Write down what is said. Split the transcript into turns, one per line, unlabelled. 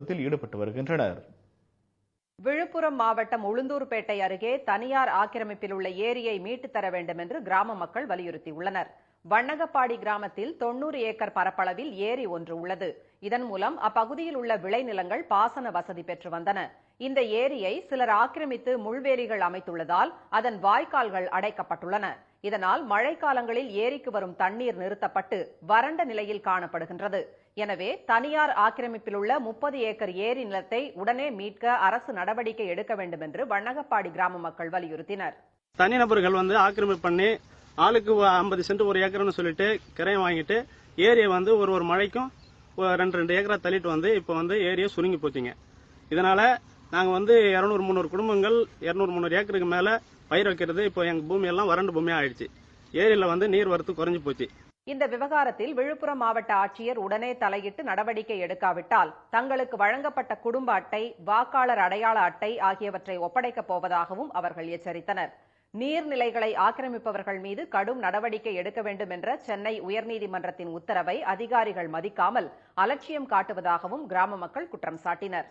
ஈடுபட்டு வருகின்றனர்.
விழுப்புரம் மாவட்டம் உளுந்தூர்பேட்டை அருகே தனியார் ஆக்கிரமிப்பில் உள்ள ஏரியை மீட்டுத் தர வேண்டும் என்று கிராம மக்கள் வலியுறுத்தியுள்ளனர். வண்ணகப்பாடி கிராமத்தில் 90 ஏக்கர் பரப்பளவில் ஏரி ஒன்று உள்ளது. இதன் மூலம் அப்பகுதியில் உள்ள விளைநிலங்கள் பாசன வசதி பெற்று வந்தன. இந்த ஏரியை சிலர் ஆக்கிரமித்து முள்வேலிகள் அமைத்துள்ளதால் அதன் வாய்க்கால்கள் அடைக்கப்பட்டுள்ளன. இதனால் மழைக்காலங்களில் ஏரிக்கு வரும் தண்ணீர் நிறுத்தப்பட்டு வறண்ட நிலையில் காணப்படுகின்றது. எனவே தனியார் ஆக்கிரமிப்பில் உள்ள 30 ஏக்கர் ஏரி நிலத்தை உடனே மீட்க அரசு நடவடிக்கை எடுக்க வேண்டும் என்று வண்ணகப்பாடி கிராம மக்கள் வலியுறுத்தினர்.
தனிநபர்கள் ஆக்கிரமிப்பு பண்ணி ஆளுக்கு 50 சென்ட் ஒரு ஏக்கர்னு சொல்லிட்டு கிரையம் வாங்கிட்டு ஏரியை ஒரு மழைக்கும் 2 ஏக்கரா தள்ளிட்டு இப்போ ஏரியை சுருங்கி போச்சுங்க. இதனால நாங்க 200-300 குடும்பங்கள் 200-300 ஏக்கருக்கு மேல பயிர் வைக்கிறது இப்போ எங்க பூமி எல்லாம் வறண்டு பூமியா ஆயிடுச்சு. ஏரியில நீர் வரத்து குறைஞ்சு போச்சு.
இந்த விவகாரத்தில் விழுப்புரம் மாவட்ட ஆட்சியர் உடனே தலையிட்டு நடவடிக்கை எடுக்காவிட்டால் தங்களுக்கு வழங்கப்பட்ட குடும்ப அட்டை, வாக்காளர் அடையாள அட்டை ஆகியவற்றை ஒப்படைக்கப் போவதாகவும் அவர்கள் எச்சரித்தனர். நீர்நிலைகளை ஆக்கிரமிப்பவர்கள் மீது கடும் நடவடிக்கை எடுக்க வேண்டும் என்ற சென்னை உயர்நீதிமன்றத்தின் உத்தரவை அதிகாரிகள் மதிக்காமல் அலட்சியம் காட்டுவதாகவும் கிராம மக்கள் குற்றம் சாட்டினர்.